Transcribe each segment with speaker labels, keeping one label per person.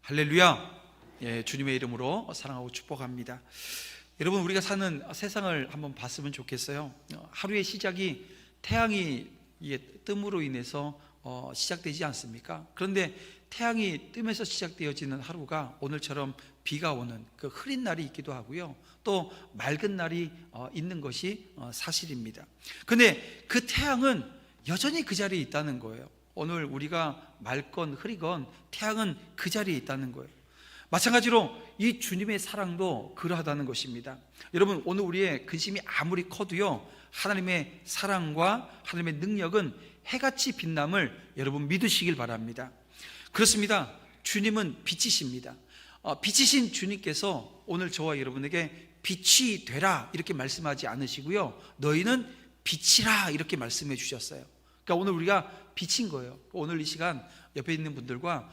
Speaker 1: 할렐루야. 주님의 이름으로 사랑하고 축복합니다. 여러분, 우리가 사는 세상을 한번 봤으면 좋겠어요. 하루의 시작이 태양이 뜸으로 인해서 시작되지 않습니까? 그런데 태양이 뜨면서 시작되어지는 하루가 오늘처럼 비가 오는 그 흐린 날이 있기도 하고요, 또 맑은 날이 있는 것이 사실입니다. 근데 그 태양은 여전히 그 자리에 있다는 거예요. 오늘 우리가 맑건 흐리건 태양은 그 자리에 있다는 거예요. 마찬가지로 이 주님의 사랑도 그러하다는 것입니다. 여러분, 오늘 우리의 근심이 아무리 커도요, 하나님의 사랑과 하나님의 능력은 해같이 빛남을 여러분 믿으시길 바랍니다. 그렇습니다. 주님은 빛이십니다. 빛이신 주님께서 오늘 저와 여러분에게 빛이 되라 이렇게 말씀하지 않으시고요, 너희는 빛이라 이렇게 말씀해 주셨어요. 그러니까 오늘 우리가 빛인 거예요. 오늘 이 시간 옆에 있는 분들과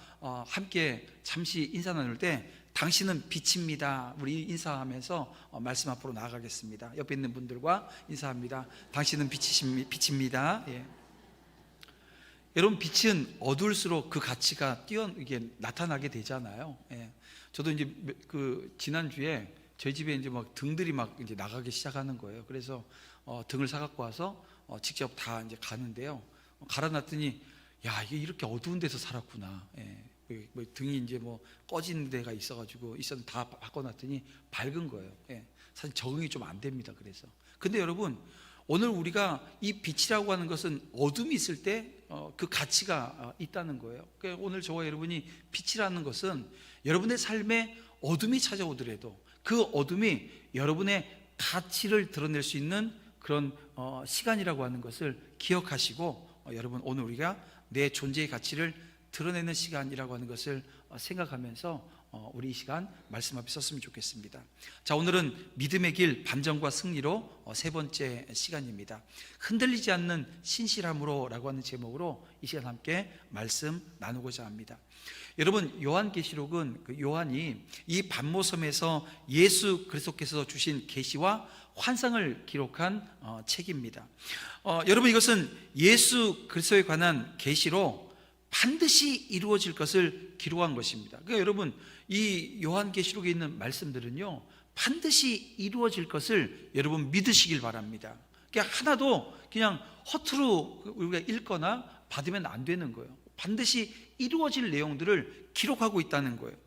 Speaker 1: 함께 잠시 인사 나눌 때 당신은 빛입니다, 우리 인사하면서 말씀 앞으로 나아가겠습니다. 옆에 있는 분들과 인사합니다. 당신은 빛입니다. 예. 여러분, 빛은 어두울수록 그 가치가 이게 나타나게 되잖아요. 예. 저도 이제 지난주에 저희 집에 이제 막 등들이 막 이제 나가기 시작하는 거예요. 그래서 등을 사갖고 와서 직접 다 이제 가는데요, 갈아놨더니 야, 이게 이렇게 어두운 데서 살았구나. 예. 등이 이제 뭐 꺼진 데가 있었는데 다 바꿔놨더니 밝은 거예요. 예. 사실 적응이 좀 안 됩니다. 그래서 근데 여러분, 오늘 우리가 이 빛이라고 하는 것은 어둠이 있을 때 그 가치가 있다는 거예요. 그러니까 오늘 저와 여러분이 빛이라는 것은 여러분의 삶에 어둠이 찾아오더라도 그 어둠이 여러분의 가치를 드러낼 수 있는 그런 시간이라고 하는 것을 기억하시고, 여러분, 오늘 우리가 내 존재의 가치를 드러내는 시간이라고 하는 것을 생각하면서 우리 이 시간 말씀 앞에 섰으면 좋겠습니다. 자, 오늘은 믿음의 길 반전과 승리로 세 번째 시간입니다. 흔들리지 않는 신실함으로 라고 하는 제목으로 이 시간 함께 말씀 나누고자 합니다. 여러분, 요한계시록은 요한이 이 반모섬에서 예수 그리스도께서 주신 계시와 환상을 기록한 책입니다. 여러분, 이것은 예수 그리스도에 관한 계시로 반드시 이루어질 것을 기록한 것입니다. 그러니까 여러분, 이 요한계시록에 있는 말씀들은요, 반드시 이루어질 것을 여러분 믿으시길 바랍니다. 그러니까 하나도 그냥 허투루 우리가 읽거나 받으면 안 되는 거예요. 반드시 이루어질 내용들을 기록하고 있다는 거예요.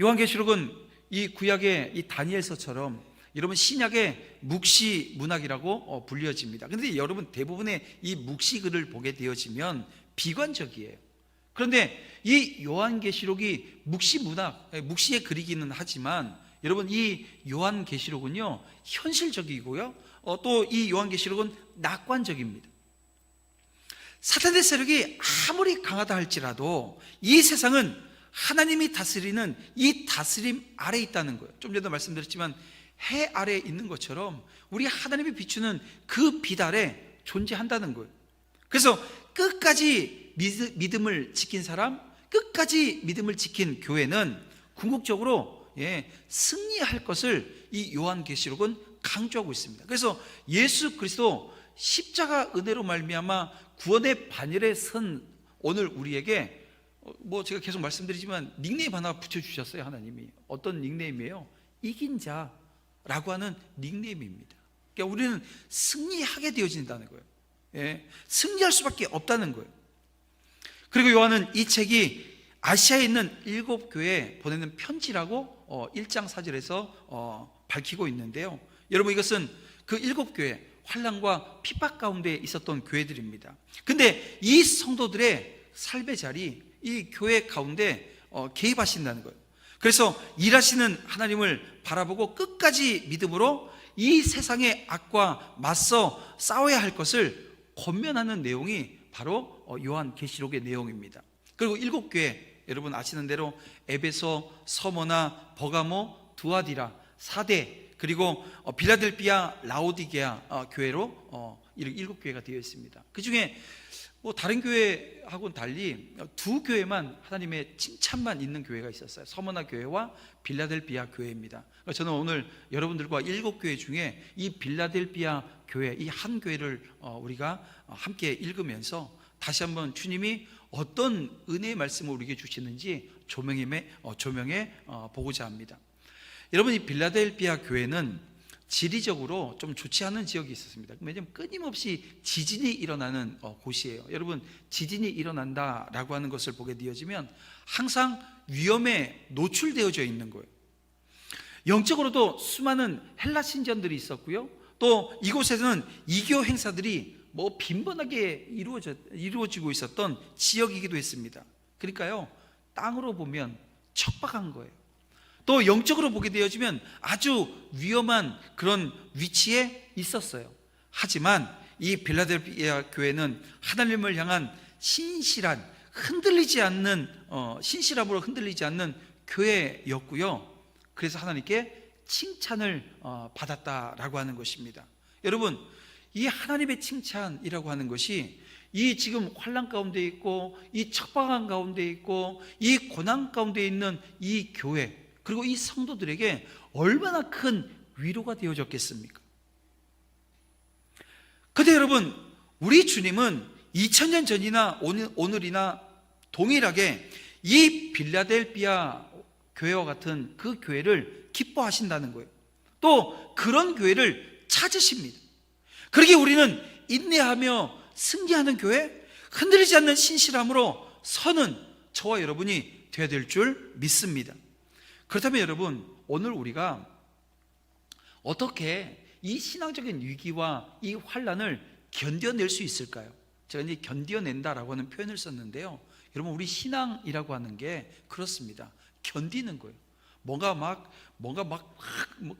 Speaker 1: 요한계시록은 이 구약의 이 다니엘서처럼 여러분 신약의 묵시 문학이라고 불려집니다. 그런데 여러분, 대부분의 이 묵시 글을 보게 되어지면 비관적이에요. 그런데 이 요한계시록이 묵시 문학, 묵시의 글이기는 하지만 여러분, 이 요한계시록은요 현실적이고요, 또 이 요한계시록은 낙관적입니다. 사탄의 세력이 아무리 강하다 할지라도 이 세상은 하나님이 다스리는 이 다스림 아래에 있다는 거예요. 좀 전에도 말씀드렸지만 해 아래에 있는 것처럼 우리 하나님이 비추는 그 빛 아래 존재한다는 거예요. 그래서 끝까지 믿음을 지킨 사람, 끝까지 믿음을 지킨 교회는 궁극적으로 승리할 것을 이 요한계시록은 강조하고 있습니다. 그래서 예수 그리스도 십자가 은혜로 말미암아 구원의 반열에 선 오늘 우리에게 제가 계속 말씀드리지만 닉네임 하나 붙여주셨어요. 하나님이. 어떤 닉네임이에요? 이긴 자라고 하는 닉네임입니다. 그러니까 우리는 승리하게 되어진다는 거예요. 승리할 수밖에 없다는 거예요. 그리고 요한은 이 책이 아시아에 있는 7교회에 보내는 편지라고 1장 4절에서 밝히고 있는데요, 여러분, 이것은 그 7교회, 환난과 핍박 가운데 있었던 교회들입니다. 근데 이 성도들의 삶의 자리, 이 교회 가운데 개입하신다는 거예요. 그래서 일하시는 하나님을 바라보고 끝까지 믿음으로 이 세상의 악과 맞서 싸워야 할 것을 권면하는 내용이 바로 요한계시록의 내용입니다. 그리고 7교회, 여러분 아시는 대로 에베소, 서머나, 버가모, 두아디라, 사대, 그리고 빌라델피아, 라오디게아 교회로 이렇게 7교회가 되어 있습니다. 그 중에 뭐 다른 교회하고는 달리 두 교회만 하나님의 칭찬만 있는 교회가 있었어요. 서머나 교회와 빌라델피아 교회입니다. 저는 오늘 여러분들과 7교회 중에 이 빌라델피아 교회, 이 한 교회를 우리가 함께 읽으면서 다시 한번 주님이 어떤 은혜의 말씀을 우리에게 주시는지 조명해 보고자 합니다. 여러분, 이 빌라델피아 교회는 지리적으로 좀 좋지 않은 지역이 있었습니다. 왜냐하면 끊임없이 지진이 일어나는 곳이에요. 여러분, 지진이 일어난다라고 하는 것을 보게 되어지면 항상 위험에 노출되어져 있는 거예요. 영적으로도 수많은 헬라 신전들이 있었고요, 또 이곳에서는 이교 행사들이 빈번하게 이루어지고 있었던 지역이기도 했습니다. 그러니까요, 땅으로 보면 척박한 거예요. 또 영적으로 보게 되어지면 아주 위험한 그런 위치에 있었어요. 하지만 이 빌라델피아 교회는 하나님을 향한 신실한, 신실함으로 흔들리지 않는 교회였고요, 그래서 하나님께 칭찬을 받았다라고 하는 것입니다. 여러분, 이 하나님의 칭찬이라고 하는 것이 이 지금 환난 가운데 있고, 이 척박한 가운데 있고, 이 고난 가운데 있는 이 교회, 그리고 이 성도들에게 얼마나 큰 위로가 되어졌겠습니까? 그런데 여러분, 우리 주님은 2000년 전이나 오늘이나 동일하게 이 빌라델피아 교회와 같은 그 교회를 기뻐하신다는 거예요. 또 그런 교회를 찾으십니다. 그러기에 우리는 인내하며 승리하는 교회, 흔들리지 않는 신실함으로 서는 저와 여러분이 되어야 될 줄 믿습니다. 그렇다면 여러분, 오늘 우리가 어떻게 이 신앙적인 위기와 이 환난을 견뎌낼 수 있을까요? 제가 이제 견뎌낸다라고 하는 표현을 썼는데요, 여러분, 우리 신앙이라고 하는 게 그렇습니다. 견디는 거예요. 뭔가 막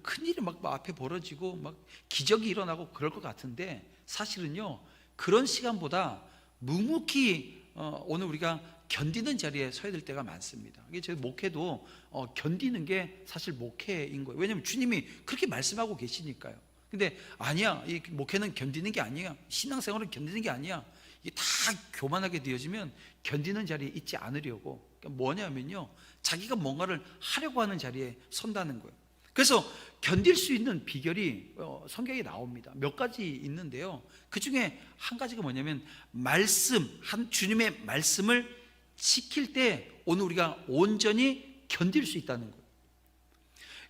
Speaker 1: 큰일이 막 앞에 벌어지고 막 기적이 일어나고 그럴 것 같은데, 사실은요, 그런 시간보다 묵묵히 오늘 우리가 견디는 자리에 서야 될 때가 많습니다. 이게 저희 목회도 견디는 게 사실 목회인 거예요. 왜냐하면 주님이 그렇게 말씀하고 계시니까요. 근데 아니야, 이 목회는 견디는 게 아니야, 신앙생활은 견디는 게 아니야, 이게 다 교만하게 되어지면 견디는 자리에 있지 않으려고, 그러니까 뭐냐면요, 자기가 뭔가를 하려고 하는 자리에 선다는 거예요. 그래서 견딜 수 있는 비결이 성경에 나옵니다. 몇 가지 있는데요, 그 중에 한 가지가 뭐냐면 주님의 말씀을 지킬 때 오늘 우리가 온전히 견딜 수 있다는 거예요.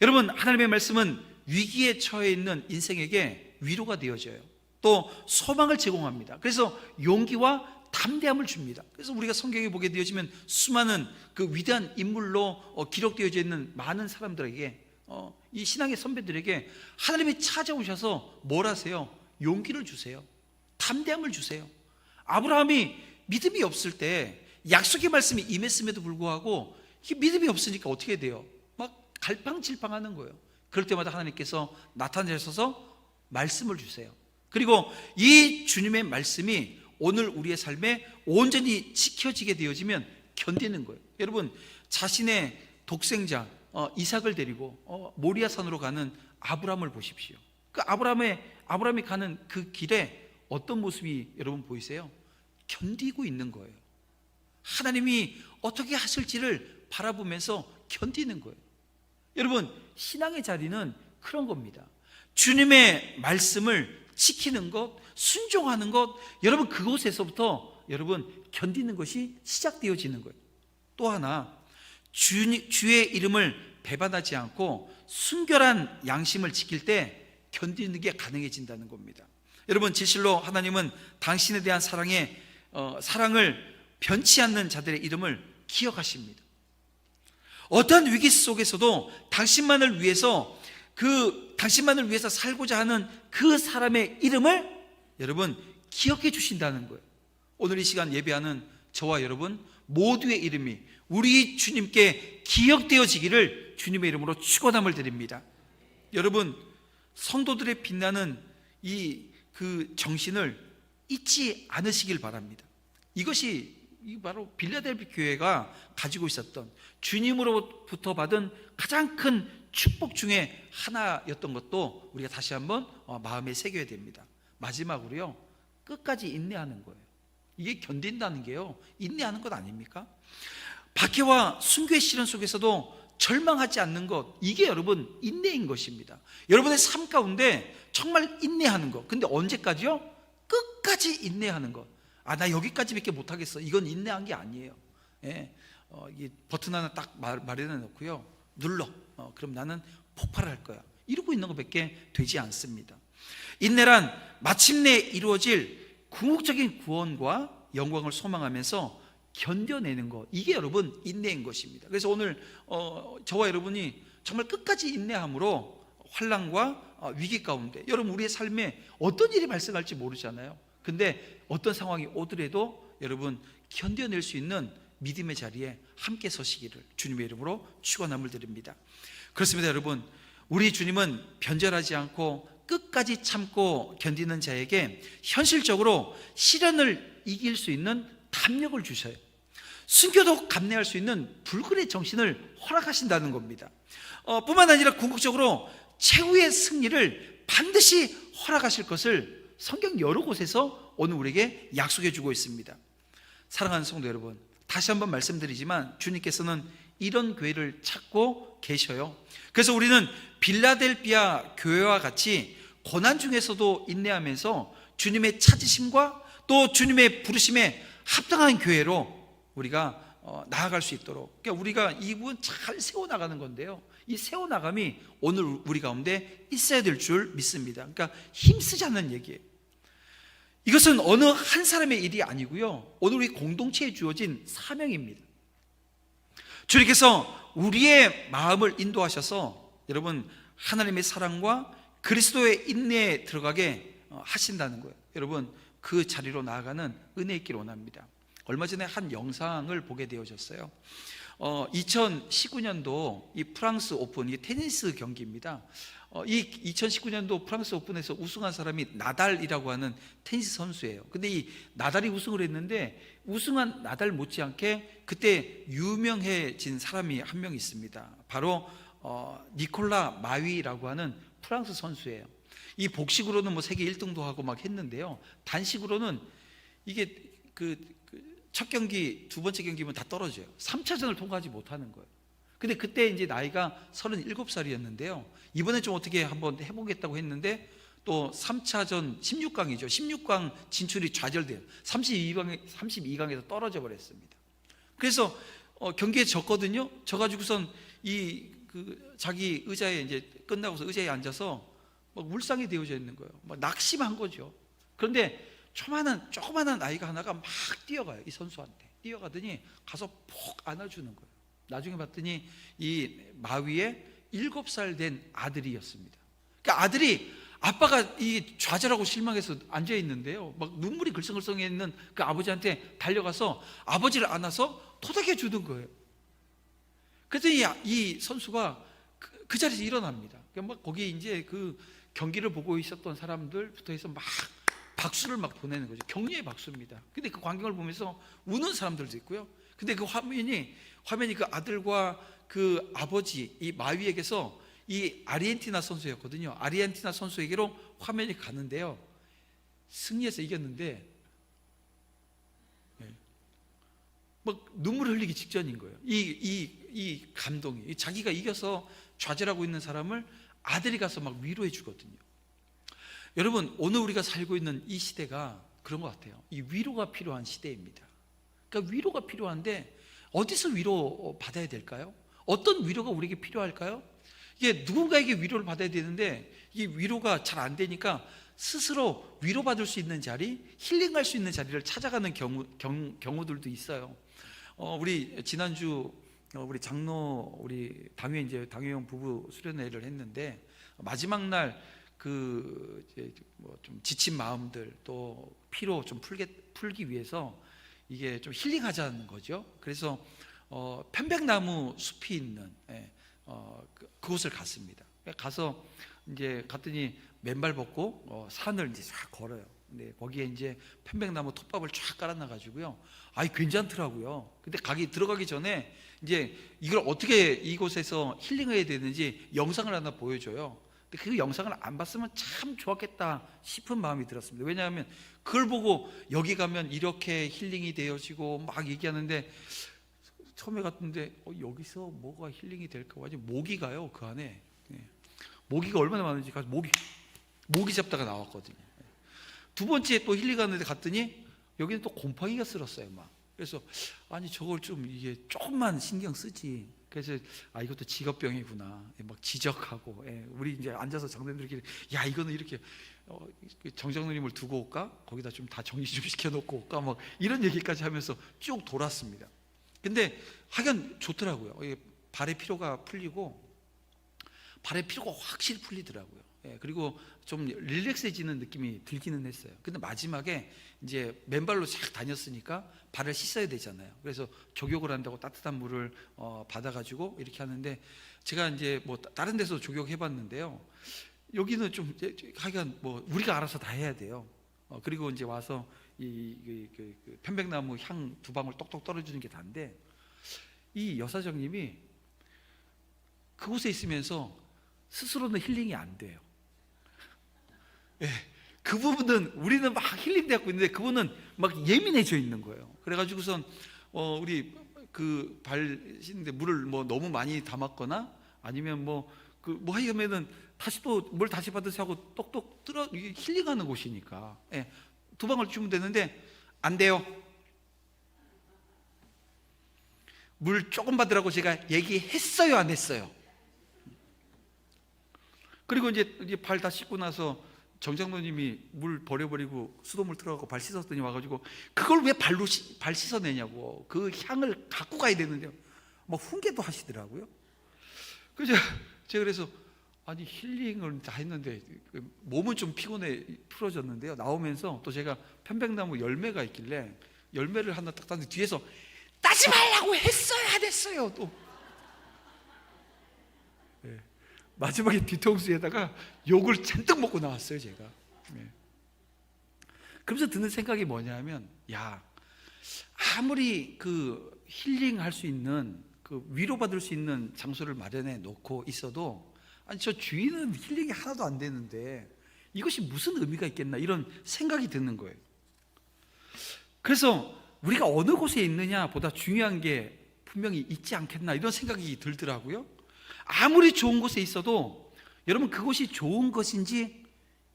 Speaker 1: 여러분, 하나님의 말씀은 위기에 처해 있는 인생에게 위로가 되어져요. 또 소망을 제공합니다. 그래서 용기와 담대함을 줍니다. 그래서 우리가 성경에 보게 되어지면 수많은 그 위대한 인물로 기록되어져 있는 많은 사람들에게, 이 신앙의 선배들에게 하나님이 찾아오셔서 뭘 하세요? 용기를 주세요. 담대함을 주세요. 아브라함이 믿음이 없을 때 약속의 말씀이 임했음에도 불구하고 이게 믿음이 없으니까 어떻게 돼요? 막 갈팡질팡하는 거예요. 그럴 때마다 하나님께서 나타나셔서 말씀을 주세요. 그리고 이 주님의 말씀이 오늘 우리의 삶에 온전히 지켜지게 되어지면 견디는 거예요. 여러분, 자신의 독생자 이삭을 데리고 모리아산으로 가는 아브라함을 보십시오. 그 아브라함이 가는 그 길에 어떤 모습이 여러분 보이세요? 견디고 있는 거예요. 하나님이 어떻게 하실지를 바라보면서 견디는 거예요. 여러분, 신앙의 자리는 그런 겁니다. 주님의 말씀을 지키는 것, 순종하는 것, 여러분, 그곳에서부터 여러분 견디는 것이 시작되어지는 거예요. 또 하나, 주의 이름을 배반하지 않고 순결한 양심을 지킬 때 견디는 게 가능해진다는 겁니다. 여러분, 진실로 하나님은 당신에 대한 사랑을 변치 않는 자들의 이름을 기억하십니다. 어떠한 위기 속에서도 당신만을 위해서 살고자 하는 그 사람의 이름을 여러분 기억해 주신다는 거예요. 오늘 이 시간 예배하는 저와 여러분 모두의 이름이 우리 주님께 기억되어지기를 주님의 이름으로 축원함을 드립니다. 여러분, 성도들의 빛나는 그 정신을 잊지 않으시길 바랍니다. 이것이 바로 빌라델피아 교회가 가지고 있었던, 주님으로부터 받은 가장 큰 축복 중에 하나였던 것도 우리가 다시 한번 마음에 새겨야 됩니다. 마지막으로요, 끝까지 인내하는 거예요. 이게 견딘다는 게요, 인내하는 것 아닙니까? 박해와 순교의 시련 속에서도 절망하지 않는 것, 이게 여러분 인내인 것입니다. 여러분의 삶 가운데 정말 인내하는 것. 근데 언제까지요? 끝까지 인내하는 것. 나 여기까지밖에 못하겠어, 이건 인내한 게 아니에요. 예, 이 버튼 하나 딱 마련해 놓고요, 눌러. 그럼 나는 폭발할 거야, 이러고 있는 것밖에 되지 않습니다. 인내란 마침내 이루어질 궁극적인 구원과 영광을 소망하면서 견뎌내는 것, 이게 여러분 인내인 것입니다. 그래서 오늘 저와 여러분이 정말 끝까지 인내함으로 환난과 위기 가운데, 여러분 우리의 삶에 어떤 일이 발생할지 모르잖아요. 근데 어떤 상황이 오더라도 여러분 견뎌낼 수 있는 믿음의 자리에 함께 서시기를 주님의 이름으로 축원함을 드립니다. 그렇습니다. 여러분, 우리 주님은 변절하지 않고 끝까지 참고 견디는 자에게 현실적으로 시련을 이길 수 있는 담력을 주셔요. 순교도 감내할 수 있는 불굴의 정신을 허락하신다는 겁니다. 뿐만 아니라 궁극적으로 최후의 승리를 반드시 허락하실 것을 성경 여러 곳에서 오늘 우리에게 약속해 주고 있습니다. 사랑하는 성도 여러분, 다시 한번 말씀드리지만 주님께서는 이런 교회를 찾고 계셔요. 그래서 우리는 빌라델비아 교회와 같이 고난 중에서도 인내하면서 주님의 찾으심과 또 주님의 부르심에 합당한 교회로 우리가 나아갈 수 있도록, 그러니까 우리가 이 부분 잘 세워나가는 건데요, 이 세워나감이 오늘 우리 가운데 있어야 될 줄 믿습니다. 그러니까 힘쓰자는 얘기예요. 이것은 어느 한 사람의 일이 아니고요, 오늘 우리 공동체에 주어진 사명입니다. 주님께서 우리의 마음을 인도하셔서 여러분 하나님의 사랑과 그리스도의 인내에 들어가게 하신다는 거예요. 여러분 그 자리로 나아가는 은혜 있길 원합니다. 얼마 전에 한 영상을 보게 되어졌어요. 2019년도 이 프랑스 오픈, 이 테니스 경기입니다. 이 2019년도 프랑스 오픈에서 우승한 사람이 나달이라고 하는 테니스 선수예요. 근데 이 나달이 우승을 했는데 우승한 나달 못지않게 그때 유명해진 사람이 한 명 있습니다. 바로 니콜라 마위라고 하는 프랑스 선수예요. 이 복식으로는 뭐 세계 1등도 하고 막 했는데요, 단식으로는 이게 첫 경기, 두 번째 경기면 다 떨어져요. 3차전을 통과하지 못하는 거예요. 근데 그때 이제 나이가 37살이었는데요 이번에 좀 어떻게 한번 해보겠다고 했는데 또 3차전 16강이죠 16강 진출이 좌절돼요. 32강에서 떨어져 버렸습니다. 그래서 경기에 졌거든요. 져가지고선 자기 의자에 이제 끝나고서 의자에 앉아서 막 울상이 되어져 있는 거예요. 막 낙심한 거죠. 그런데 조그마한 아이가 하나가 막 뛰어가요. 이 선수한테 뛰어가더니 가서 푹 안아주는 거예요. 나중에 봤더니 이 마위의 7살 된 아들이었습니다. 그러니까 아들이, 아빠가 이 좌절하고 실망해서 앉아 있는데요, 막 눈물이 글썽글썽해 있는 그 아버지한테 달려가서 아버지를 안아서 토닥여 주는 거예요. 그랬더니 이 선수가 그 자리에서 일어납니다. 그러니까 막 거기 이제 그 경기를 보고 있었던 사람들부터 해서 막 박수를 막 보내는 거죠. 격려의 박수입니다. 근데 그 광경을 보면서 우는 사람들도 있고요. 근데 그 화면이 그 아들과 그 아버지 이 마위에게서 이 아르헨티나 선수였거든요. 아르헨티나 선수에게로 화면이 가는데요, 승리해서 이겼는데 막 눈물을 흘리기 직전인 거예요. 이 감동이, 자기가 이겨서 좌절하고 있는 사람을 아들이 가서 막 위로해 주거든요. 여러분 오늘 우리가 살고 있는 이 시대가 그런 것 같아요. 이 위로가 필요한 시대입니다. 그러니까 위로가 필요한데 어디서 위로 받아야 될까요? 어떤 위로가 우리에게 필요할까요? 이게 누군가에게 위로를 받아야 되는데 이 위로가 잘 안 되니까 스스로 위로받을 수 있는 자리, 힐링할 수 있는 자리를 찾아가는 경우들도 있어요. 우리 지난주 우리 장로, 우리 당회형 부부 수련회를 했는데 마지막 날 좀 지친 마음들 또 피로 좀 풀기 위해서 이게 좀 힐링하자는 거죠. 그래서 편백나무 숲이 있는 그곳을 갔습니다. 가서 이제 갔더니 맨발 벗고 산을 이제 쫙 걸어요. 네, 거기에 이제 편백나무 톱밥을 쫙 깔아놔 가지고요. 아이 괜찮더라고요. 근데 들어가기 전에 이제 이걸 어떻게 이곳에서 힐링해야 되는지 영상을 하나 보여줘요. 근데 그 영상을 안 봤으면 참 좋았겠다 싶은 마음이 들었습니다. 왜냐하면 그걸 보고 여기 가면 이렇게 힐링이 되어지고 막 얘기하는데, 처음에 갔는데 여기서 뭐가 힐링이 될까? 완전 모기가요 그 안에. 네. 모기가 얼마나 많은지 가서 모기 잡다가 나왔거든요. 두 번째 또 힐링하는데 갔더니 여기는 또 곰팡이가 쓸었어요 막. 그래서 아니 저걸 좀 이게 조금만 신경 쓰지. 그래서 이것도 직업병이구나 막 지적하고, 우리 이제 앉아서 장로님들끼리 야 이거는 이렇게 정장로님을 두고 올까? 거기다 좀 다 정리 좀 시켜놓고 올까? 막 이런 얘기까지 하면서 쭉 돌았습니다. 근데 하여간 좋더라고요. 발의 피로가 풀리고, 발의 피로가 확실히 풀리더라고요. 그리고 좀 릴렉스해지는 느낌이 들기는 했어요. 근데 마지막에 이제 맨발로 쫙 다녔으니까 발을 씻어야 되잖아요. 그래서 족욕을 한다고 따뜻한 물을 받아가지고 이렇게 하는데, 제가 이제 뭐 다른 데서 족욕해봤는데요, 여기는 좀 하여간 뭐 우리가 알아서 다 해야 돼요. 그리고 이제 와서 그 편백나무 향 두 방울 똑똑 떨어주는 게 다인데, 이 여사장님이 그곳에 있으면서 스스로는 힐링이 안 돼요. 그 부분은 우리는 막 힐링되고 있는데 그분은 막 예민해져 있는 거예요. 그래가지고선 우리 그 발 씻는데 물을 뭐 너무 많이 담았거나 아니면 뭐 하면은 다시 또 물 다시 받으세요 하고 똑똑 힐링하는 곳이니까 두 방울 주면 되는데 안 돼요. 물 조금 받으라고 제가 얘기했어요, 안 했어요? 그리고 이제 발 다 씻고 나서 정장로님이 물 버려버리고 수돗물 틀어갖고 발 씻었더니 와가지고 그걸 왜 발 씻어내냐고, 그 향을 갖고 가야 되는데 막 훈계도 하시더라고요. 그래서 제가 그래서 아니 힐링을 다 했는데 몸은 좀 피곤해 풀어졌는데요, 나오면서 또 제가 편백나무 열매가 있길래 열매를 하나 딱 땄는데 뒤에서 따지 말라고 했어요, 안 했어요? 또 마지막에 뒤통수에다가 욕을 잔뜩 먹고 나왔어요 제가. 그러면서 드는 생각이 뭐냐면, 야 아무리 그 힐링할 수 있는 그 위로받을 수 있는 장소를 마련해 놓고 있어도 아니 저 주인은 힐링이 하나도 안 되는데 이것이 무슨 의미가 있겠나, 이런 생각이 드는 거예요. 그래서 우리가 어느 곳에 있느냐 보다 중요한 게 분명히 있지 않겠나, 이런 생각이 들더라고요. 아무리 좋은 곳에 있어도 여러분 그곳이 좋은 것인지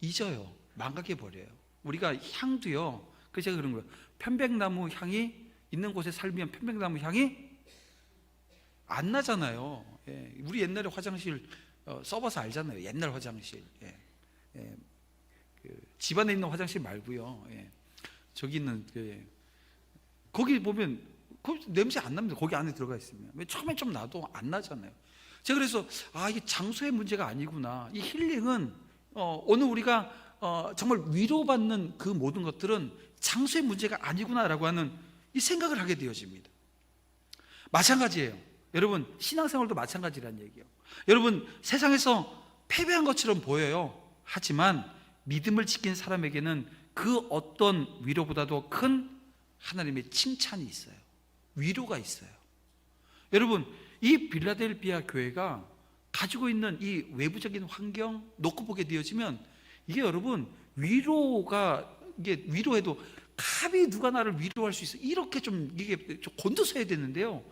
Speaker 1: 잊어요. 망각해 버려요. 우리가 향도요, 그래서 제가 그런 거예요. 편백나무 향이 있는 곳에 살면 편백나무 향이 안 나잖아요. 우리 옛날에 화장실 써봐서 알잖아요. 옛날 화장실. 집안에 있는 화장실 말고요. 저기 있는 거기 보면 냄새 안 납니다. 거기 안에 들어가 있으면. 왜 처음에 좀 나도 안 나잖아요. 제가 그래서 이게 장소의 문제가 아니구나. 이 힐링은 오늘 우리가 정말 위로받는 그 모든 것들은 장소의 문제가 아니구나라고 하는 이 생각을 하게 되어집니다. 마찬가지예요. 여러분 신앙생활도 마찬가지라는 얘기예요. 여러분 세상에서 패배한 것처럼 보여요. 하지만 믿음을 지킨 사람에게는 그 어떤 위로보다도 큰 하나님의 칭찬이 있어요. 위로가 있어요. 여러분 이 빌라델비아 교회가 가지고 있는 이 외부적인 환경 놓고 보게 되어지면 이게 여러분 이게 위로해도 감히 누가 나를 위로할 수 있어, 이렇게 이게 좀 곤두서야 되는데요,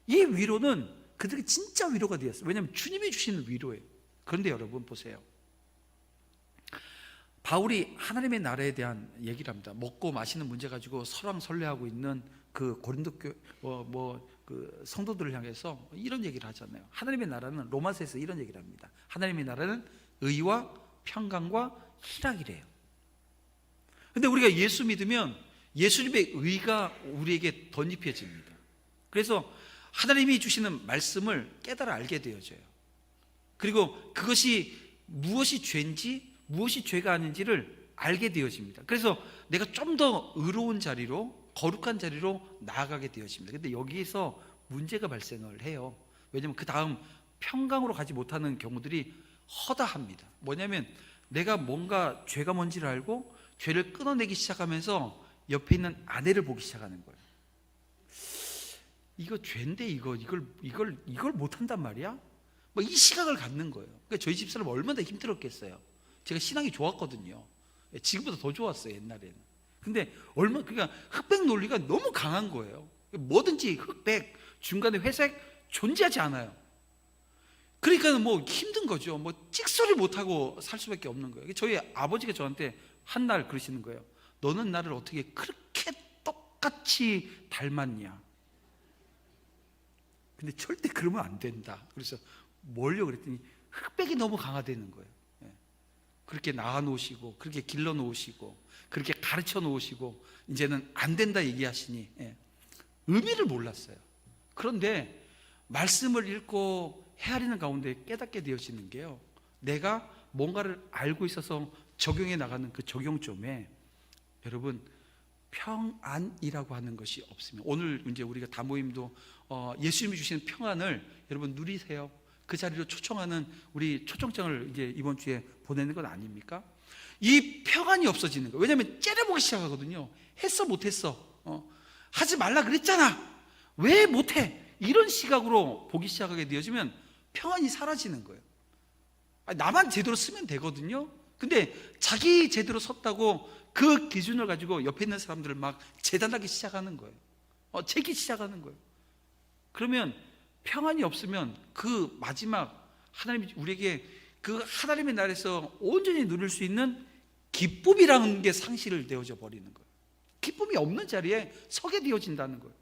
Speaker 1: 이 위로는 그들에게 진짜 위로가 되었어요. 왜냐하면 주님이 주시는 위로예요. 그런데 여러분 보세요. 바울이 하나님의 나라에 대한 얘기를 합니다. 먹고 마시는 문제 가지고 설왕설래하고 있는 그 고린도 그 성도들을 향해서 이런 얘기를 하잖아요. 하나님의 나라는, 로마서에서 이런 얘기를 합니다. 하나님의 나라는 의와 평강과 희락이래요. 근데 우리가 예수 믿으면 예수님의 의가 우리에게 덧입혀집니다. 그래서 하나님이 주시는 말씀을 깨달아 알게 되어져요. 그리고 그것이 무엇이 죄인지 무엇이 죄가 아닌지를 알게 되어집니다. 그래서 내가 좀 더 의로운 자리로, 거룩한 자리로 나아가게 되어집니다. 근데 여기에서 문제가 발생을 해요. 왜냐하면 그 다음 평강으로 가지 못하는 경우들이 허다합니다. 뭐냐면 내가 뭔가 죄가 뭔지를 알고 죄를 끊어내기 시작하면서 옆에 있는 아내를 보기 시작하는 거예요. 이거 죄인데 이걸 못한단 말이야? 뭐 이 시각을 갖는 거예요. 그러니까 저희 집사람 얼마나 힘들었겠어요. 제가 신앙이 좋았거든요. 지금보다 더 좋았어요, 옛날에는. 근데 그러니까 흑백 논리가 너무 강한 거예요. 뭐든지 흑백, 중간에 회색 존재하지 않아요. 그러니까 뭐 힘든 거죠. 뭐 찍소리 못하고 살 수밖에 없는 거예요. 저희 아버지가 저한테 한 날 그러시는 거예요. 너는 나를 어떻게 그렇게 똑같이 닮았냐? 근데 절대 그러면 안 된다. 그래서 뭘요? 그랬더니 흑백이 너무 강화되는 거예요. 그렇게 낳아 놓으시고, 그렇게 길러 놓으시고, 그렇게 가르쳐 놓으시고, 이제는 안 된다 얘기하시니 의미를 몰랐어요. 그런데 말씀을 읽고 헤아리는 가운데 깨닫게 되어지는 게요, 내가 뭔가를 알고 있어서 적용해 나가는 그 적용점에 여러분 평안이라고 하는 것이 없으면, 오늘 이제 우리가 다 모임도 예수님이 주시는 평안을 여러분 누리세요. 그 자리로 초청하는 우리 초청장을 이제 이번 주에 보내는 건 아닙니까? 이 평안이 없어지는 거예요. 왜냐하면 째려보기 시작하거든요. 했어 못했어, 하지 말라 그랬잖아, 왜 못해, 이런 시각으로 보기 시작하게 되어지면 평안이 사라지는 거예요. 나만 제대로 쓰면 되거든요. 근데 자기 제대로 섰다고 그 기준을 가지고 옆에 있는 사람들을 막 재단하기 시작하는 거예요. 재기 시작하는 거예요. 그러면 평안이 없으면 그 마지막 하나님이 우리에게 그 하나님의 나라에서 온전히 누릴 수 있는 기쁨이라는 게 상실을 되어져 버리는 거예요. 기쁨이 없는 자리에 서게 되어진다는 거예요.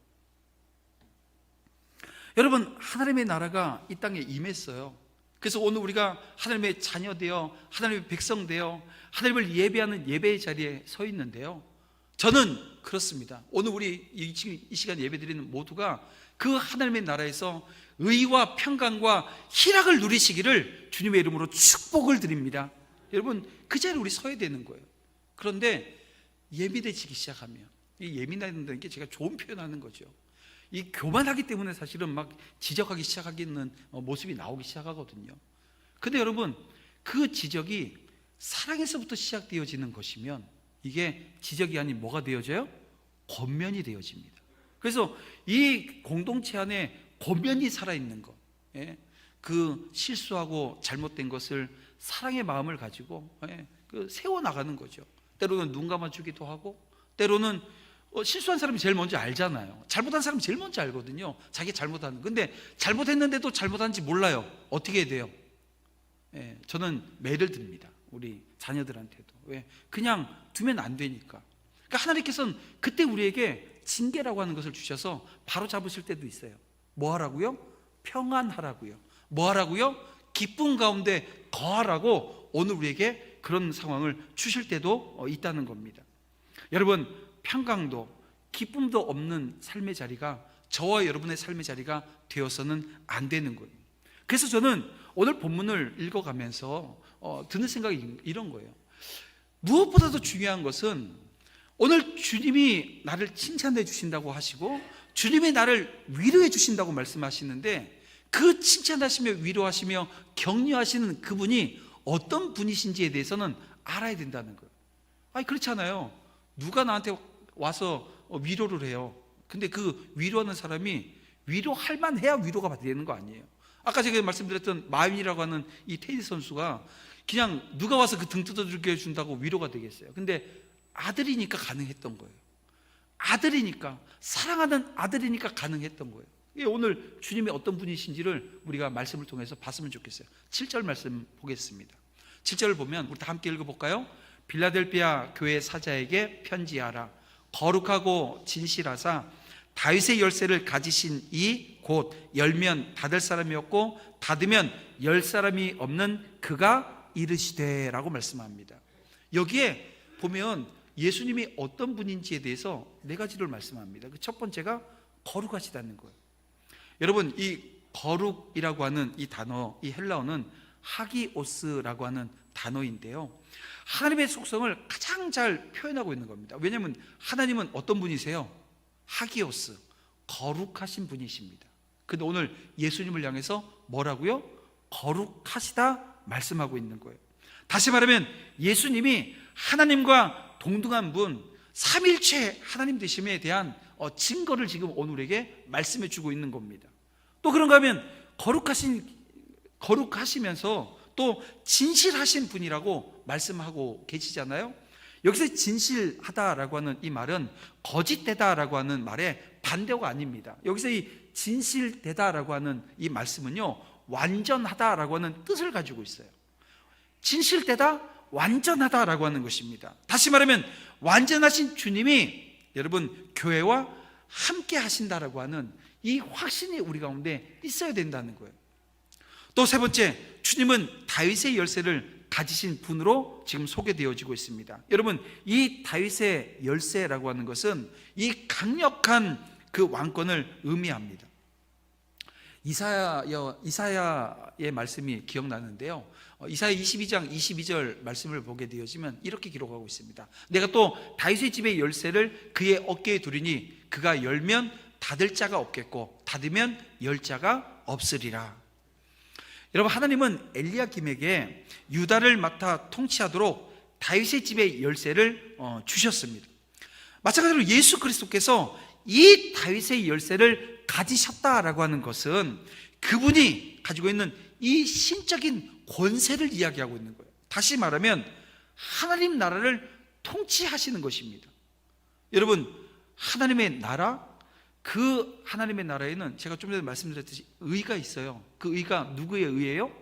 Speaker 1: 여러분, 하나님의 나라가 이 땅에 임했어요. 그래서 오늘 우리가 하나님의 자녀 되어, 하나님의 백성 되어 하나님을 예배하는 예배의 자리에 서 있는데요, 저는 그렇습니다. 오늘 우리 이 시간 예배드리는 모두가 그 하나님의 나라에서 의와 평강과 희락을 누리시기를 주님의 이름으로 축복을 드립니다. 여러분, 그 자리에 우리 서야 되는 거예요. 그런데 예민해지기 시작하면, 이 예민하다는 게 제가 좋은 표현하는 거죠. 이 교만하기 때문에 사실은 막 지적하기 시작하기는 모습이 나오기 시작하거든요. 근데 여러분, 그 지적이 사랑에서부터 시작되어지는 것이면 이게 지적이 아닌 뭐가 되어져요? 권면이 되어집니다. 그래서 이 공동체 안에 권면이 살아있는 것, 그 실수하고 잘못된 것을 사랑의 마음을 가지고 세워나가는 거죠. 때로는 눈 감아주기도 하고, 때로는 실수한 사람이 제일 먼저 알잖아요. 잘못한 사람이 제일 먼저 알거든요, 자기 잘못하는. 근데 잘못했는데도 잘못한지 몰라요. 어떻게 해야 돼요? 저는 매를 듭니다, 우리 자녀들한테도. 왜? 그냥 두면 안 되니까. 그러니까 하나님께서는 그때 우리에게 징계라고 하는 것을 주셔서 바로 잡으실 때도 있어요. 뭐 하라고요? 평안하라고요. 뭐 하라고요? 기쁨 가운데 거하라고 오늘 우리에게 그런 상황을 주실 때도 있다는 겁니다. 여러분, 평강도 기쁨도 없는 삶의 자리가 저와 여러분의 삶의 자리가 되어서는 안 되는 거예요. 그래서 저는 오늘 본문을 읽어가면서 드는 생각이 이런 거예요. 무엇보다도 중요한 것은 오늘 주님이 나를 칭찬해 주신다고 하시고 주님이 나를 위로해 주신다고 말씀하시는데, 그 칭찬하시며 위로하시며 격려하시는 그분이 어떤 분이신지에 대해서는 알아야 된다는 거예요. 아니, 그렇잖아요. 누가 나한테 와서 위로를 해요. 근데 그 위로하는 사람이 위로할 만해야 위로가 되는 거 아니에요. 아까 제가 말씀드렸던 마윈이라고 하는 이 테니스 선수가 그냥 누가 와서 그 등 뜯어주게 준다고 위로가 되겠어요? 근데 아들이니까 가능했던 거예요. 아들이니까, 사랑하는 아들이니까 가능했던 거예요. 오늘 주님이 어떤 분이신지를 우리가 말씀을 통해서 봤으면 좋겠어요. 7절 말씀 보겠습니다. 7절을 보면 우리 다 함께 읽어볼까요? 빌라델비아 교회 사자에게 편지하라. 거룩하고 진실하사 다윗의 열쇠를 가지신 이 곧 열면 닫을 사람이 없고 닫으면 열 사람이 없는 그가 이르시되 라고 말씀합니다. 여기에 보면 예수님이 어떤 분인지에 대해서 네 가지를 말씀합니다. 그 첫 번째가 거룩하시다는 거예요. 여러분, 이 거룩이라고 하는 이 단어, 이 헬라어는 하기오스라고 하는 단어인데요, 하나님의 속성을 가장 잘 표현하고 있는 겁니다. 왜냐하면 하나님은 어떤 분이세요? 하기오스, 거룩하신 분이십니다. 근데 오늘 예수님을 향해서 뭐라고요? 거룩하시다 말씀하고 있는 거예요. 다시 말하면 예수님이 하나님과 동등한 분, 삼일체 하나님 되심에 대한 증거를 지금 오늘 우리에게 말씀해 주고 있는 겁니다. 또 그런가 하면 거룩하시면서 또 진실하신 분이라고 말씀하고 계시잖아요. 여기서 진실하다라고 하는 이 말은 거짓되다라고 하는 말의 반대가 아닙니다. 여기서 이 진실되다라고 하는 이 말씀은요, 완전하다라고 하는 뜻을 가지고 있어요. 진실되다, 완전하다라고 하는 것입니다. 다시 말하면 완전하신 주님이 여러분 교회와 함께 하신다라고 하는 이 확신이 우리 가운데 있어야 된다는 거예요. 또 세 번째, 주님은 다윗의 열쇠를 가지신 분으로 지금 소개되어지고 있습니다. 여러분, 이 다윗의 열쇠라고 하는 것은 이 강력한 그 왕권을 의미합니다. 이사야의 말씀이 기억나는데요, 이사야 22장 22절 말씀을 보게 되어지면 이렇게 기록하고 있습니다. 내가 또 다윗의 집의 열쇠를 그의 어깨에 두리니 그가 열면 닫을 자가 없겠고 닫으면 열 자가 없으리라. 여러분, 하나님은 엘리야김에게 유다를 맡아 통치하도록 다윗의 집의 열쇠를 주셨습니다. 마찬가지로 예수 그리스도께서 이 다윗의 열쇠를 가지셨다라고 하는 것은 그분이 가지고 있는 이 신적인 권세를 이야기하고 있는 거예요. 다시 말하면 하나님 나라를 통치하시는 것입니다. 여러분, 하나님의 나라, 그 하나님의 나라에는 제가 좀 전에 말씀드렸듯이 의가 있어요. 그 의가 누구의 의예요?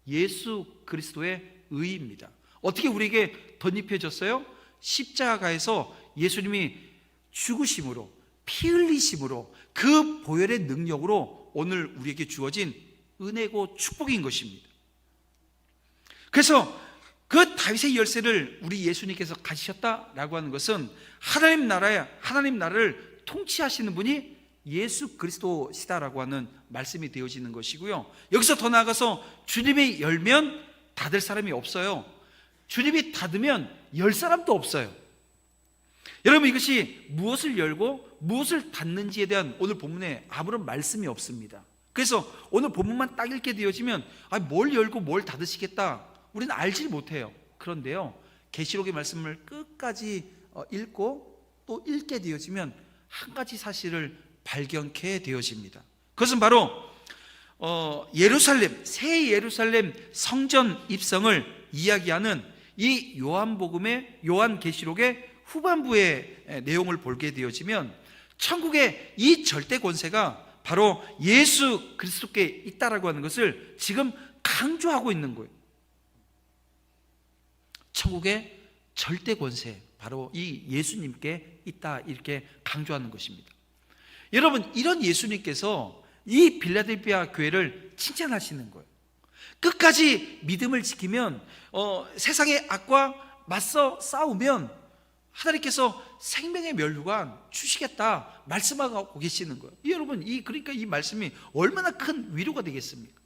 Speaker 1: 예수 그리스도의 의입니다. 어떻게 우리에게 덧입혀졌어요? 십자가에서 예수님이 죽으심으로, 피 흘리심으로, 그 보혈의 능력으로 오늘 우리에게 주어진 은혜고 축복인 것입니다. 그래서 그 다윗의 열쇠를 우리 예수님께서 가지셨다라고 하는 것은 하나님 나라를 통치하시는 분이 예수 그리스도시다라고 하는 말씀이 되어지는 것이고요. 여기서 더 나아가서 주님이 열면 닫을 사람이 없어요. 주님이 닫으면 열 사람도 없어요. 여러분, 이것이 무엇을 열고 무엇을 닫는지에 대한 오늘 본문에 아무런 말씀이 없습니다. 그래서 오늘 본문만 딱 읽게 되어지면 뭘 열고 뭘 닫으시겠다, 우리는 알지 못해요. 그런데요, 계시록의 말씀을 끝까지 읽고 또 읽게 되어지면 한 가지 사실을 발견케 되어집니다. 그것은 바로 예루살렘, 새 예루살렘 성전 입성을 이야기하는 이 요한계시록의 후반부의 내용을 보게 되어지면 천국의 이 절대 권세가 바로 예수 그리스도께 있다라고 하는 것을 지금 강조하고 있는 거예요. 천국의 절대 권세, 바로 이 예수님께 있다, 이렇게 강조하는 것입니다. 여러분, 이런 예수님께서 이 빌라델피아 교회를 칭찬하시는 거예요. 끝까지 믿음을 지키면 세상의 악과 맞서 싸우면 하나님께서 생명의 면류관 주시겠다 말씀하고 계시는 거예요. 여러분, 그러니까 이 말씀이 얼마나 큰 위로가 되겠습니까?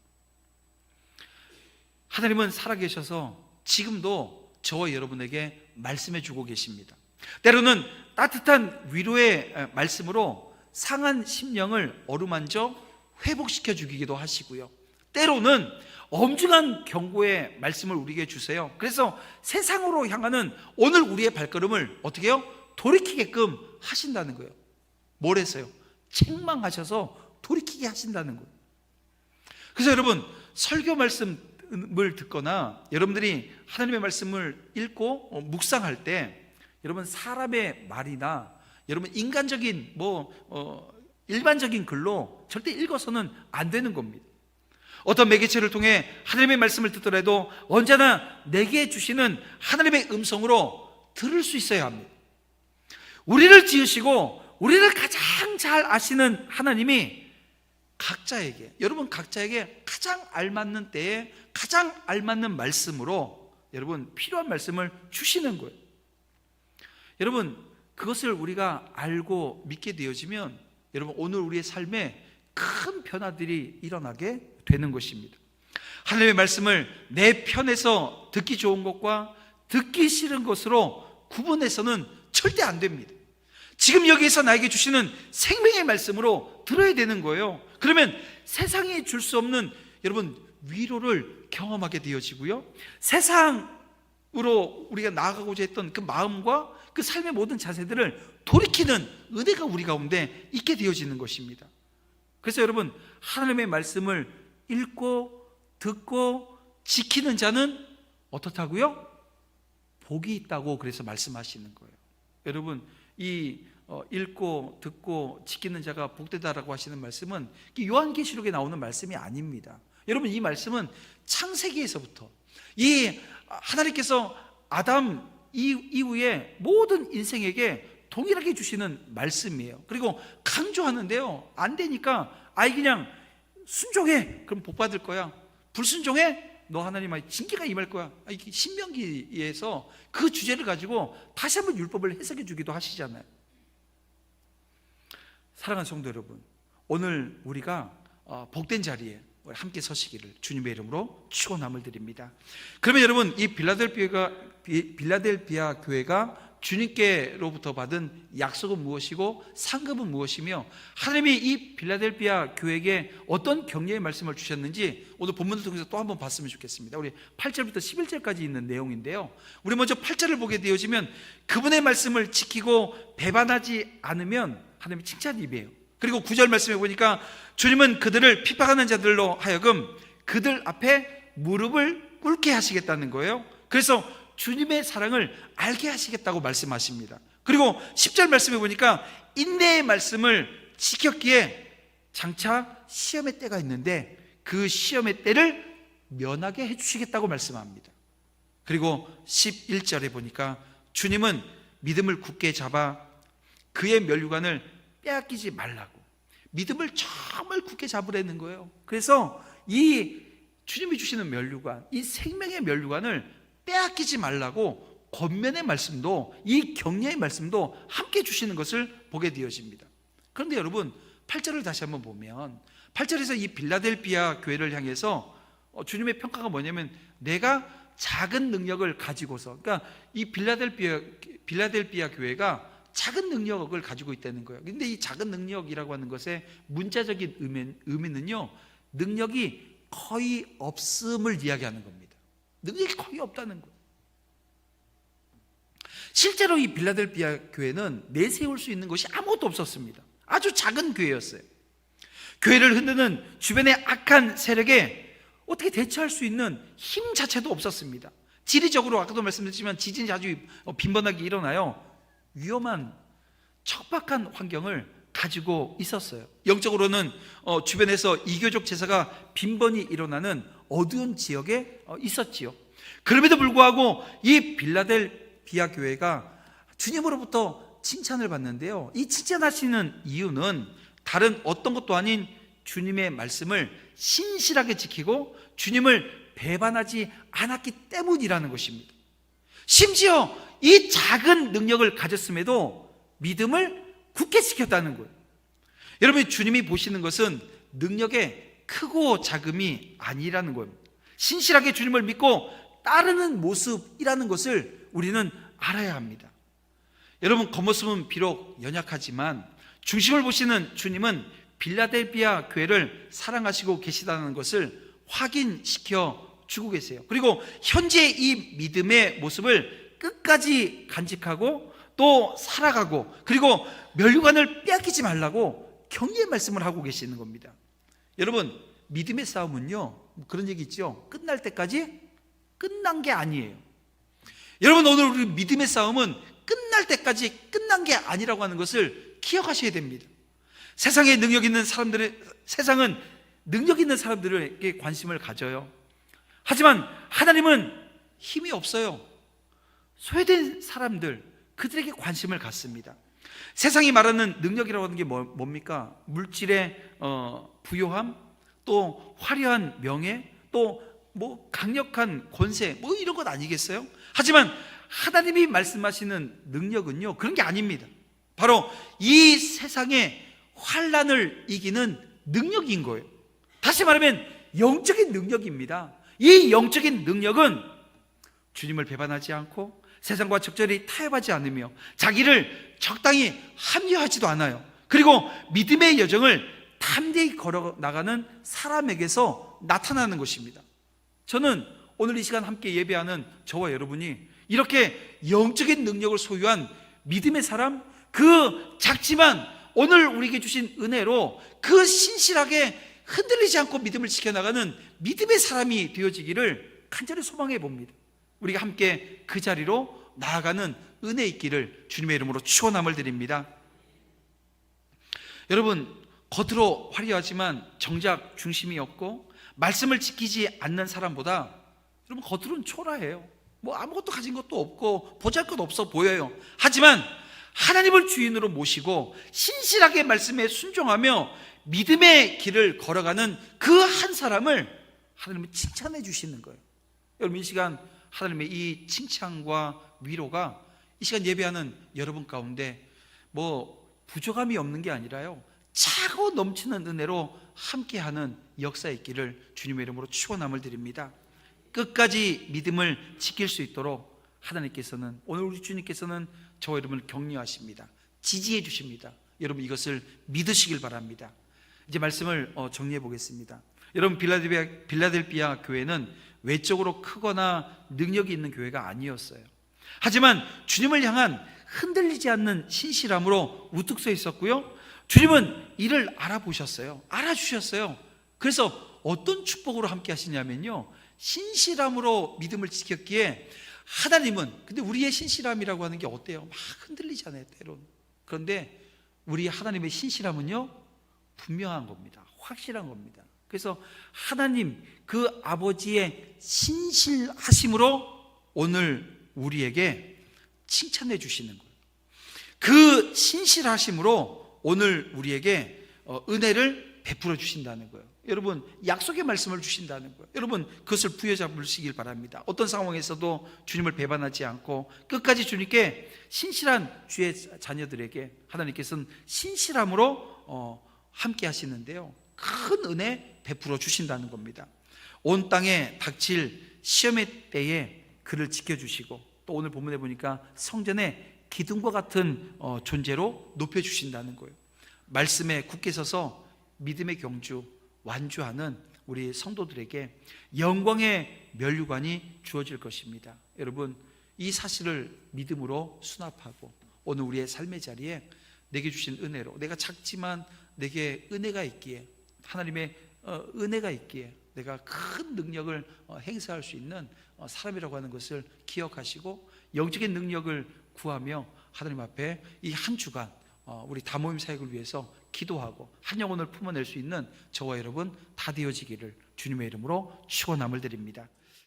Speaker 1: 하나님은 살아계셔서 지금도 저와 여러분에게 말씀해 주고 계십니다. 때로는 따뜻한 위로의 말씀으로 상한 심령을 어루만져 회복시켜 주기도 하시고요, 때로는 엄중한 경고의 말씀을 우리에게 주세요. 그래서 세상으로 향하는 오늘 우리의 발걸음을 어떻게 해요? 돌이키게끔 하신다는 거예요. 뭘 했어요? 책망하셔서 돌이키게 하신다는 거예요. 그래서 여러분, 설교 말씀을 듣거나 여러분들이 하나님의 말씀을 읽고 묵상할 때 여러분, 사람의 말이나 여러분 인간적인 일반적인 글로 절대 읽어서는 안 되는 겁니다. 어떤 매개체를 통해 하나님의 말씀을 듣더라도 언제나 내게 주시는 하나님의 음성으로 들을 수 있어야 합니다. 우리를 지으시고 우리를 가장 잘 아시는 하나님이 여러분 각자에게 가장 알맞는 때에 가장 알맞는 말씀으로 여러분 필요한 말씀을 주시는 거예요. 여러분, 그것을 우리가 알고 믿게 되어지면 여러분, 오늘 우리의 삶에 큰 변화들이 일어나게 되는 것입니다. 하나님의 말씀을 내 편에서 듣기 좋은 것과 듣기 싫은 것으로 구분해서는 절대 안 됩니다. 지금 여기에서 나에게 주시는 생명의 말씀으로 들어야 되는 거예요. 그러면 세상이 줄 수 없는 여러분 위로를 경험하게 되어지고요, 세상으로 우리가 나아가고자 했던 그 마음과 그 삶의 모든 자세들을 돌이키는 은혜가 우리 가운데 있게 되어지는 것입니다. 그래서 여러분, 하나님의 말씀을 읽고 듣고 지키는 자는 어떻다고요? 복이 있다고 그래서 말씀하시는 거예요. 여러분, 이 읽고 듣고 지키는 자가 복되다라고 하시는 말씀은 요한계시록에 나오는 말씀이 아닙니다. 여러분, 이 말씀은 창세기에서부터 이 하나님께서 아담 이후에 모든 인생에게 동일하게 주시는 말씀이에요. 그리고 강조하는데요, 안 되니까 아이 그냥 순종해, 그럼 복 받을 거야. 불순종해, 너 하나님의 징계가 임할 거야. 신명기에서 그 주제를 가지고 다시 한번 율법을 해석해 주기도 하시잖아요. 사랑하는 성도 여러분, 오늘 우리가 복된 자리에 함께 서시기를 주님의 이름으로 축원함을 드립니다. 그러면 여러분, 이 빌라델비아 교회가 주님께로부터 받은 약속은 무엇이고 상급은 무엇이며 하나님이 이 빌라델비아 교회에게 어떤 격려의 말씀을 주셨는지 오늘 본문을 통해서 또 한번 봤으면 좋겠습니다. 우리 8절부터 11절까지 있는 내용인데요, 우리 먼저 8절을 보게 되어지면 그분의 말씀을 지키고 배반하지 않으면 하나님의 칭찬 입이에요. 그리고 9절 말씀해 보니까 주님은 그들을 핍박하는 자들로 하여금 그들 앞에 무릎을 꿇게 하시겠다는 거예요. 그래서 주님의 사랑을 알게 하시겠다고 말씀하십니다. 그리고 10절 말씀해 보니까 인내의 말씀을 지켰기에 장차 시험의 때가 있는데 그 시험의 때를 면하게 해주시겠다고 말씀합니다. 그리고 11절에 보니까 주님은 믿음을 굳게 잡아 그의 면류관을 빼앗기지 말라고, 믿음을 정말 굳게 잡으라는 거예요. 그래서 이 주님이 주시는 면류관, 이 생명의 면류관을 빼앗기지 말라고 권면의 말씀도, 이 격려의 말씀도 함께 주시는 것을 보게 되어집니다. 그런데 여러분, 8절을 다시 한번 보면 8절에서 이 빌라델비아 교회를 향해서 주님의 평가가 뭐냐면 내가 작은 능력을 가지고서, 그러니까 이 빌라델비아 교회가 작은 능력을 가지고 있다는 거예요. 근데 이 작은 능력이라고 하는 것의 문자적인 의미는요, 능력이 거의 없음을 이야기하는 겁니다. 능력이 거의 없다는 거예요. 실제로 이 빌라델비아 교회는 내세울 수 있는 것이 아무것도 없었습니다. 아주 작은 교회였어요. 교회를 흔드는 주변의 악한 세력에 어떻게 대처할 수 있는 힘 자체도 없었습니다. 지리적으로 아까도 말씀드렸지만 지진이 아주 빈번하게 일어나요. 위험한 척박한 환경을 가지고 있었어요. 영적으로는 주변에서 이교적 제사가 빈번히 일어나는 어두운 지역에 있었지요. 그럼에도 불구하고 이 빌라델비아 교회가 주님으로부터 칭찬을 받는데요, 이 칭찬하시는 이유는 다른 어떤 것도 아닌 주님의 말씀을 신실하게 지키고 주님을 배반하지 않았기 때문이라는 것입니다. 심지어 이 작은 능력을 가졌음에도 믿음을 굳게 지켰다는 거예요. 여러분, 주님이 보시는 것은 능력의 크고 작음이 아니라는 거예요. 신실하게 주님을 믿고 따르는 모습이라는 것을 우리는 알아야 합니다. 여러분, 겉모습은 비록 연약하지만 중심을 보시는 주님은 빌라델비아 교회를 사랑하시고 계시다는 것을 확인시켜 주고 계세요. 그리고 현재 이 믿음의 모습을 끝까지 간직하고 또 살아가고, 그리고 면류관을 빼앗기지 말라고 격려의 말씀을 하고 계시는 겁니다. 여러분, 믿음의 싸움은요, 그런 얘기 있죠, 끝날 때까지 끝난 게 아니에요. 여러분, 오늘 우리 믿음의 싸움은 끝날 때까지 끝난 게 아니라고 하는 것을 기억하셔야 됩니다. 세상은 능력 있는 사람들에게 관심을 가져요. 하지만 하나님은 힘이 없어요. 소외된 사람들, 그들에게 관심을 갖습니다. 세상이 말하는 능력이라고 하는 게 뭡니까? 물질의 부요함, 또 화려한 명예, 또 강력한 권세, 이런 것 아니겠어요? 하지만 하나님이 말씀하시는 능력은요, 그런 게 아닙니다. 바로 이 세상의 환란을 이기는 능력인 거예요. 다시 말하면 영적인 능력입니다. 이 영적인 능력은 주님을 배반하지 않고 세상과 적절히 타협하지 않으며 자기를 적당히 합리화하지도 않아요. 그리고 믿음의 여정을 담대히 걸어나가는 사람에게서 나타나는 것입니다. 저는 오늘 이 시간 함께 예배하는 저와 여러분이 이렇게 영적인 능력을 소유한 믿음의 사람, 그 작지만 오늘 우리에게 주신 은혜로 그 신실하게 흔들리지 않고 믿음을 지켜나가는 믿음의 사람이 되어지기를 간절히 소망해 봅니다. 우리가 함께 그 자리로 나아가는 은혜 있기를 주님의 이름으로 축원함을 드립니다. 여러분, 겉으로 화려하지만 정작 중심이 없고 말씀을 지키지 않는 사람보다 여러분 겉으로는 초라해요. 뭐 아무것도 가진 것도 없고 보잘것 없어 보여요. 하지만 하나님을 주인으로 모시고 신실하게 말씀에 순종하며 믿음의 길을 걸어가는 그 한 사람을 하나님은 칭찬해 주시는 거예요. 여러분, 이 시간 하나님의 이 칭찬과 위로가 이 시간 예배하는 여러분 가운데 뭐 부족함이 없는 게 아니라요, 차고 넘치는 은혜로 함께하는 역사 있기를 주님의 이름으로 축원함을 드립니다. 끝까지 믿음을 지킬 수 있도록 하나님께서는, 오늘 우리 주님께서는 저와 여러분을 격려하십니다. 지지해 주십니다. 여러분, 이것을 믿으시길 바랍니다. 이제 말씀을 정리해 보겠습니다. 여러분, 빌라델비아 교회는 외적으로 크거나 능력이 있는 교회가 아니었어요. 하지만 주님을 향한 흔들리지 않는 신실함으로 우뚝 서 있었고요, 주님은 이를 알아보셨어요. 알아주셨어요. 그래서 어떤 축복으로 함께 하시냐면요, 신실함으로 믿음을 지켰기에 하나님은, 근데 우리의 신실함이라고 하는 게 어때요? 막 흔들리잖아요, 때론. 그런데 우리 하나님의 신실함은요, 분명한 겁니다. 확실한 겁니다. 그래서 하나님 그 아버지의 신실하심으로 오늘 우리에게 칭찬해 주시는 거예요. 그 신실하심으로 오늘 우리에게 은혜를 베풀어 주신다는 거예요. 여러분, 약속의 말씀을 주신다는 거예요. 여러분, 그것을 부여잡으시길 바랍니다. 어떤 상황에서도 주님을 배반하지 않고 끝까지 주님께 신실한 주의 자녀들에게 하나님께서는 신실함으로 함께 하시는데요, 큰 은혜 베풀어 주신다는 겁니다. 온 땅에 닥칠 시험의 때에 그를 지켜주시고, 또 오늘 본문에 보니까 성전의 기둥과 같은 존재로 높여주신다는 거예요. 말씀에 굳게 서서 믿음의 경주 완주하는 우리 성도들에게 영광의 면류관이 주어질 것입니다. 여러분, 이 사실을 믿음으로 수납하고 오늘 우리의 삶의 자리에 내게 주신 은혜로, 내가 작지만 내게 은혜가 있기에, 하나님의 은혜가 있기에 내가 큰 능력을 행사할 수 있는 사람이라고 하는 것을 기억하시고 영적인 능력을 구하며 하나님 앞에 이 한 주간 우리 다모임 사역을 위해서 기도하고 한 영혼을 품어낼 수 있는 저와 여러분 다 되어지기를 주님의 이름으로 축원함을 드립니다.